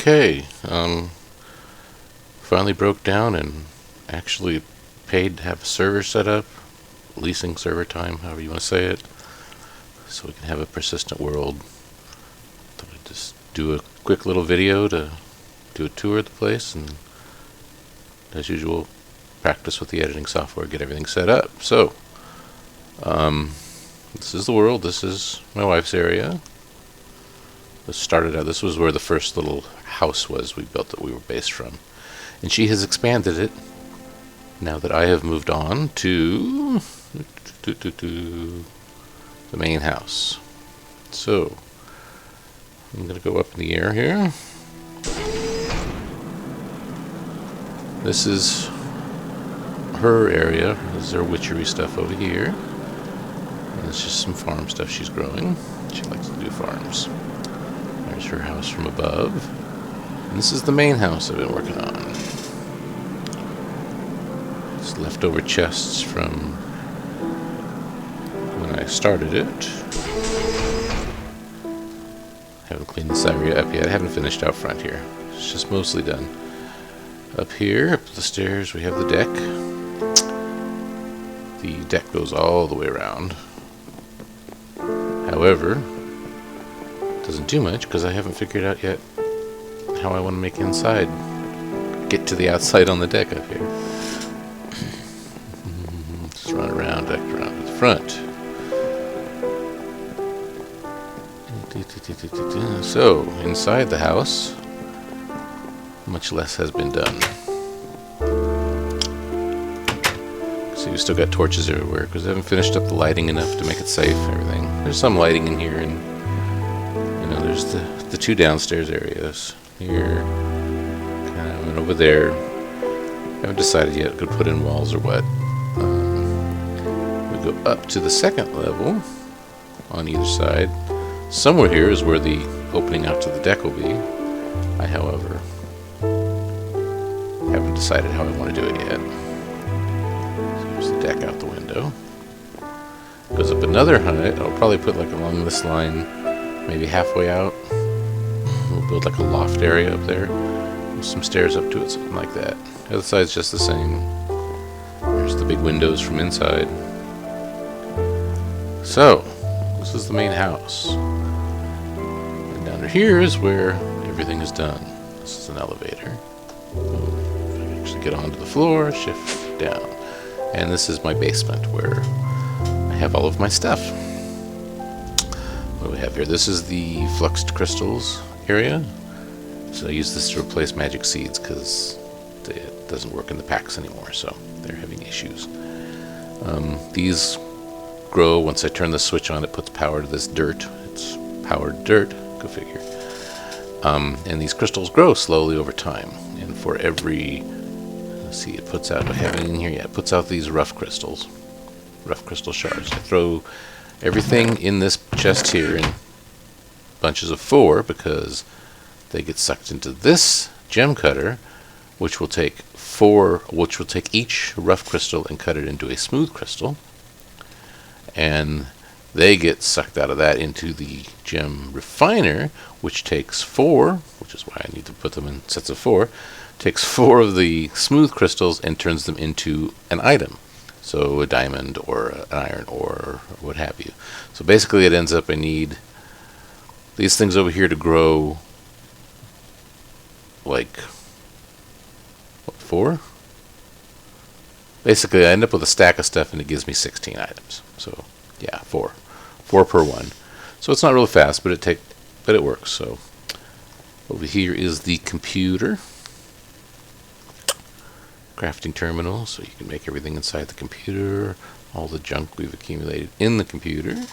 Okay, finally broke down and actually paid to have a server set up, leasing server time, however you want to say it, so we can have a persistent world. Thought I'd just do a quick little video to do a tour of the place and, as usual, practice with the editing software, get everything set up. So, this is the world. This is my wife's area. This started out, this was where the first little house was we built that we were based from. And she has expanded it now that I have moved on to the main house. So, I'm going to go up in the air here. This is her area. This is her witchery stuff over here. And it's just some farm stuff she's growing. She likes to do farms. There's her house from above. And this is the main house I've been working on. It's leftover chests from when I started it. Haven't cleaned this area up yet. I haven't finished out front here. It's just mostly done. Up here, up the stairs, we have the deck. The deck goes all the way around. However, doesn't do much because I haven't figured out yet how I want to make inside get to the outside on the deck up here. Just run around, deck around to the front. So, inside the house, much less has been done. See, we still got torches everywhere because I haven't finished up the lighting enough to make it safe and everything. There's some lighting in here, and there's the two downstairs areas here, kind of, and over there. Haven't decided yet if I could put in walls or what. We go up to the second level on either side. Somewhere here is where the opening out to the deck will be. I, however, haven't decided how I want to do it yet. So there's the deck out the window. Goes up another height. I'll probably put like along this line, maybe halfway out. We'll build like a loft area up there with some stairs up to it, something like that. The other side's just the same. There's the big windows from inside. So, this is the main house. And down here is where everything is done. This is an elevator. If I can actually get onto the floor, shift down. And this is my basement where I have all of my stuff. What do we have here? This is the fluxed crystals area. So I use this to replace magic seeds because it doesn't work in the packs anymore, so they're having issues. These grow once I turn the switch on. It puts power to this dirt. It's powered dirt, go figure. And these crystals grow slowly over time, and for every, let's see, it puts out, I haven't in here yet, it puts out these rough crystal shards. I throw everything in this chest here in bunches of 4 because they get sucked into this gem cutter, which will take each rough crystal and cut it into a smooth crystal, and they get sucked out of that into the gem refiner, which takes 4, which is why I need to put them in sets of 4, takes 4 of the smooth crystals and turns them into an item. So a diamond or an iron ore or what have you. So basically it ends up I need these things over here to grow like, what, 4? Basically I end up with a stack of stuff and it gives me 16 items. So yeah, 4 per one. So it's not really fast, but it works. So over here is the computer. Crafting terminal, so you can make everything inside the computer, all the junk we've accumulated in the computer.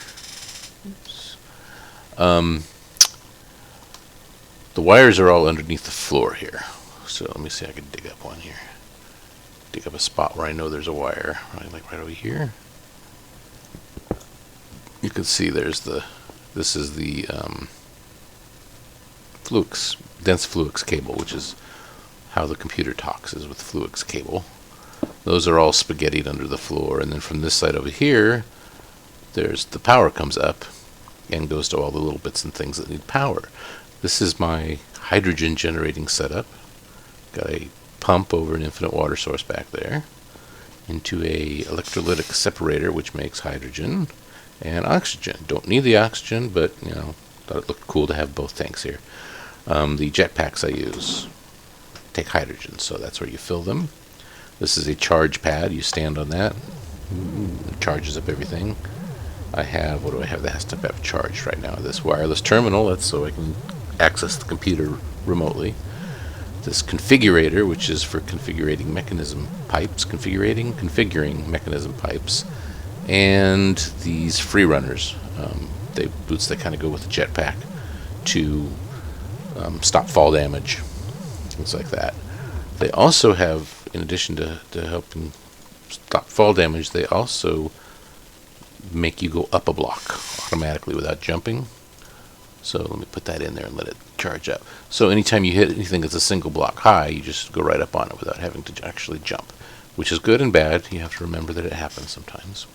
Oops. The wires are all underneath the floor here. So let me see if I can dig up one here. Dig up a spot where I know there's a wire, right over here. You can see this is the dense fluix cable, which is how the computer talks, is with fluix cable. Those are all spaghettied under the floor, and then from this side over here, there's the power comes up and goes to all the little bits and things that need power. This is my hydrogen generating setup. Got a pump over an infinite water source back there into a electrolytic separator which makes hydrogen and oxygen. Don't need the oxygen, but thought it looked cool to have both tanks here. The jetpacks I use take hydrogen, so that's where you fill them. This is a charge pad. You stand on that, it charges up everything. I have, what do I have that has to have charged right now? This wireless terminal, that's so I can access the computer remotely. This configurator, which is for configuring mechanism pipes, configuring mechanism pipes, and these free runners, boots that kind of go with the jetpack to stop fall damage, things like that. They also have, in addition to helping stop fall damage, they also make you go up a block automatically without jumping. So let me put that in there and let it charge up. So anytime you hit anything that's a single block high, you just go right up on it without having to actually jump, which is good and bad. You have to remember that it happens sometimes.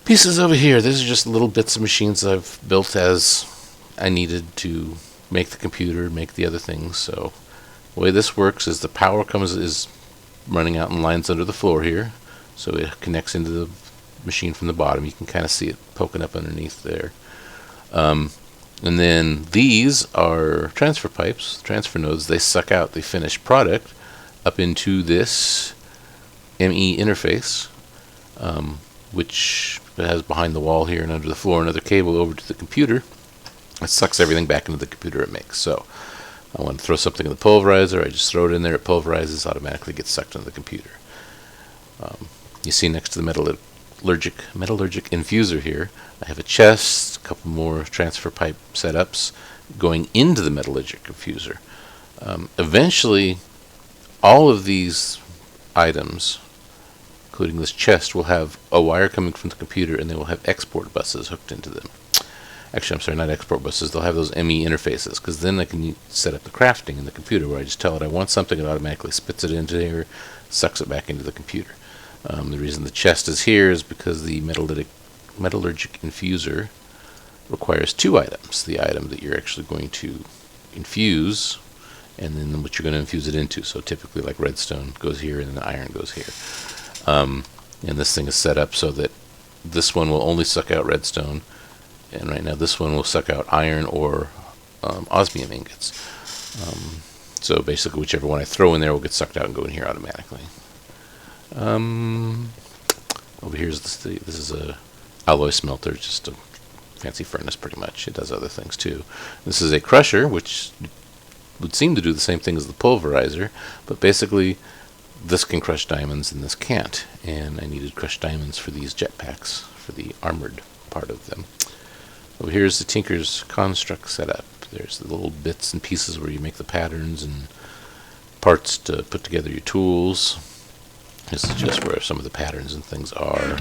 Pieces over here, these are just little bits of machines I've built as I needed to make the computer, make the other things. So the way this works is the power is running out in lines under the floor here. So it connects into the machine from the bottom. You can kind of see it poking up underneath there. And then these are transfer pipes, transfer nodes. They suck out the finished product up into this ME interface, which has behind the wall here and under the floor another cable over to the computer. It sucks everything back into the computer it makes. So I want to throw something in the pulverizer. I just throw it in there. It pulverizes, automatically gets sucked into the computer. You see next to the metallurgic infuser here, I have a chest, a couple more transfer pipe setups going into the metallurgic infuser. Eventually, all of these items, including this chest, will have a wire coming from the computer, and they will have export buses hooked into them. Actually, I'm sorry, not export buses. They'll have those ME interfaces, because then I can set up the crafting in the computer, where I just tell it I want something, it automatically spits it into here, sucks it back into the computer. The reason the chest is here is because the metallurgic infuser requires two items. The item that you're actually going to infuse, and then what you're going to infuse it into. So typically like redstone goes here, and then iron goes here. And this thing is set up so that this one will only suck out redstone, and right now this one will suck out iron or osmium ingots. So basically whichever one I throw in there will get sucked out and go in here automatically. Over here is this is a alloy smelter, just a fancy furnace pretty much. It does other things too. This is a crusher, which would seem to do the same thing as the pulverizer, but basically this can crush diamonds and this can't, and I needed crushed diamonds for these jetpacks, for the armored part of them. Over here is the Tinker's construct setup. There's the little bits and pieces where you make the patterns and parts to put together your tools. This is just where some of the patterns and things are.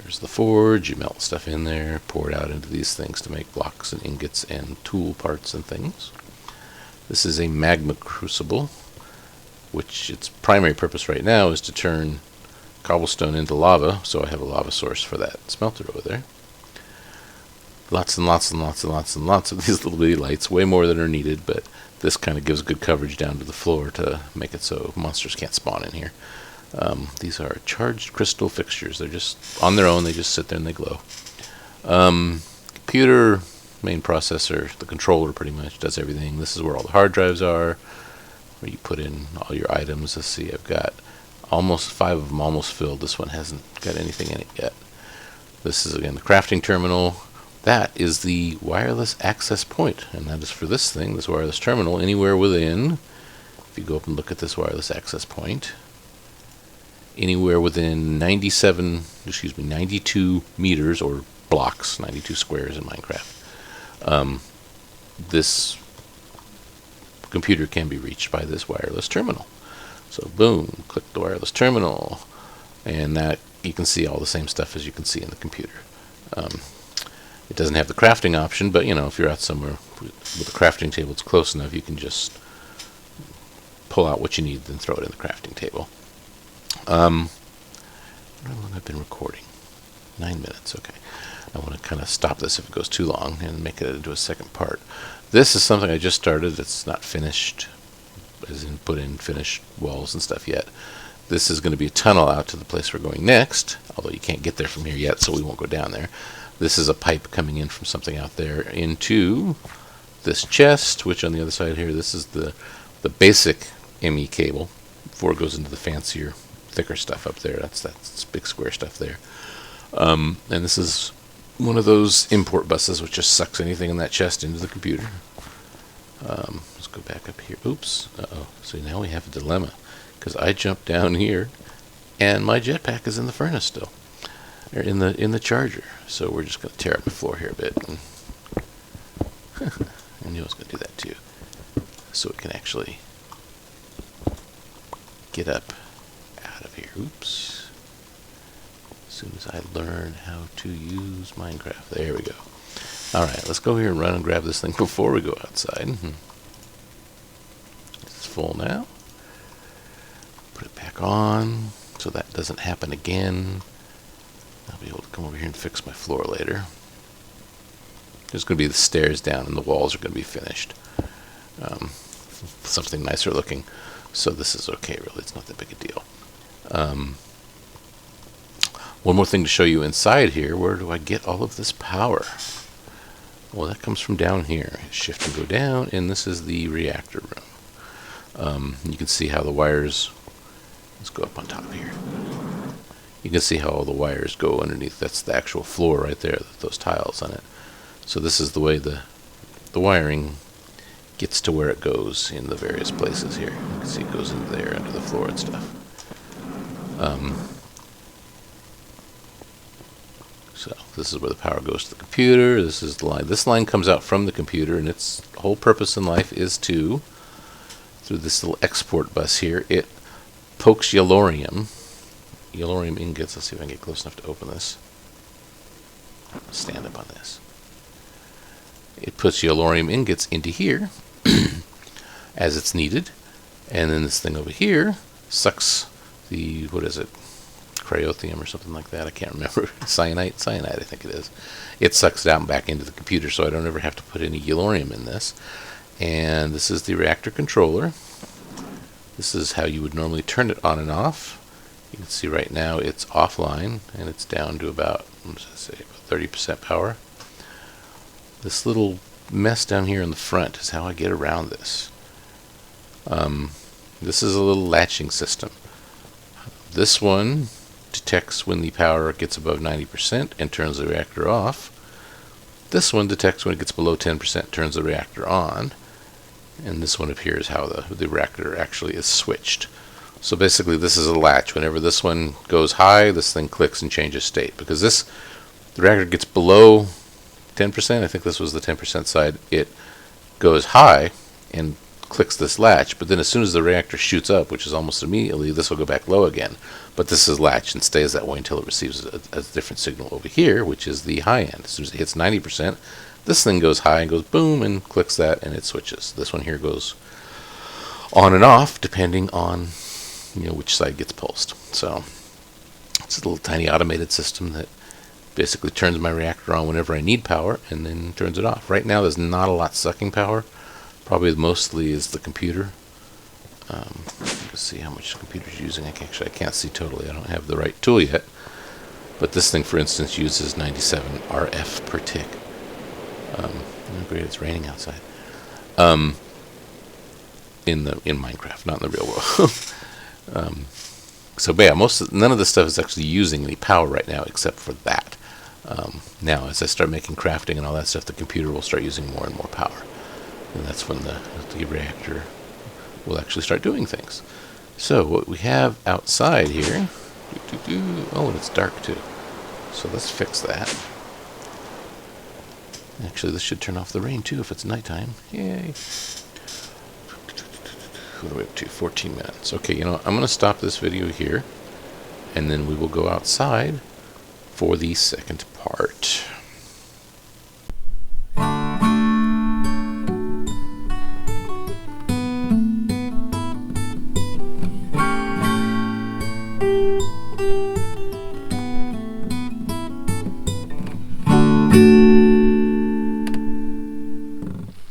There's the forge. You melt stuff in there, pour it out into these things to make blocks and ingots and tool parts and things. This is a magma crucible, which its primary purpose right now is to turn cobblestone into lava, so I have a lava source for that smelter over there. Lots and lots and lots and lots and lots of these little bitty lights, way more than are needed, but this kind of gives good coverage down to the floor to make it so monsters can't spawn in here. These are charged crystal fixtures. They're just on their own. They just sit there and they glow. Computer, main processor, the controller pretty much does everything. This is where all the hard drives are, where you put in all your items. Let's see, I've got almost 5 of them almost filled. This one hasn't got anything in it yet. This is, again, the crafting terminal. That is the wireless access point, and that is for this thing, this wireless terminal, anywhere within, if you go up and look at this wireless access point, anywhere within 92 meters, or blocks, 92 squares in Minecraft, this computer can be reached by this wireless terminal. So boom, click the wireless terminal, and that you can see all the same stuff as you can see in the computer. It doesn't have the crafting option, but if you're out somewhere with a crafting table, it's close enough, you can just pull out what you need and throw it in the crafting table. How long have I been recording? 9 minutes, okay. I want to kind of stop this if it goes too long and make it into a second part. This is something I just started. It's not finished, as in put in finished walls and stuff yet. This is going to be a tunnel out to the place we're going next, although you can't get there from here yet, so we won't go down there. This is a pipe coming in from something out there into this chest, which on the other side here, this is the basic ME cable before it goes into the fancier, thicker stuff up there. That's big square stuff there. And this is one of those import buses which just sucks anything in that chest into the computer. Let's go back up here. Oops. Uh-oh. So now we have a dilemma, because I jumped down here and my jetpack is in the furnace still, or in the charger. So we're just going to tear up the floor here a bit. I knew I was going to do that too, so it can actually get up out of here. Oops. As soon as I learn how to use Minecraft. There we go. Alright, let's go here and run and grab this thing before we go outside. It's full now. Put it back on so that doesn't happen again. I'll be able to come over here and fix my floor later. There's going to be the stairs down and the walls are going to be finished. Something nicer looking. So this is okay, really. It's not that big a deal. One more thing to show you inside here. Where do I get all of this power? Well, that comes from down here. Shift and go down, and this is the reactor room. You can see how the wires... Let's go up on top here. You can see how all the wires go underneath. That's the actual floor right there, those tiles on it. So this is the way the wiring gets to where it goes in the various places here. You can see it goes into there, under the floor and stuff. So this is where the power goes to the computer. This is the line. This line comes out from the computer, and its whole purpose in life is to, through this little export bus here, it pokes yellorium ingots. Let's see if I can get close enough to open this. Stand up on this. It puts yellorium ingots into here as it's needed, and then this thing over here sucks the, what is it, cryothium or something like that. I can't remember. Cyanide, I think it is. It sucks it out and back into the computer, so I don't ever have to put any yellorium in this. And this is the reactor controller. This is how you would normally turn it on and off. You can see right now it's offline, and it's down to about, what does that say, about 30% power. This little mess down here in the front is how I get around this. This is a little latching system. This one detects when the power gets above 90% and turns the reactor off. This one detects when it gets below 10%, turns the reactor on. And this one up here is how the reactor actually is switched. So basically this is a latch. Whenever this one goes high, this thing clicks and changes state. Because the reactor gets below 10%, I think this was the 10% side, it goes high and clicks this latch, but then as soon as the reactor shoots up, which is almost immediately, this will go back low again. But this is latched and stays that way until it receives a different signal over here, which is the high end. As soon as it hits 90%, this thing goes high and goes boom and clicks that, and it switches. This one here goes on and off depending on which side gets pulsed. So it's a little tiny automated system that basically turns my reactor on whenever I need power and then turns it off. Right now there's not a lot sucking power. Probably mostly is the computer. Let's see how much the computer's using. I can't see totally. I don't have the right tool yet. But this thing, for instance, uses 97 RF per tick. Oh great, it's raining outside. In Minecraft, not in the real world. So yeah, none of this stuff is actually using any power right now except for that. Now, as I start making crafting and all that stuff, the computer will start using more and more power. And that's when the reactor will actually start doing things. So what we have outside here, oh, and it's dark too. So let's fix that. Actually, this should turn off the rain too if it's nighttime. Yay. What are we up to? 14 minutes. Okay, I'm going to stop this video here, and then we will go outside for the second part.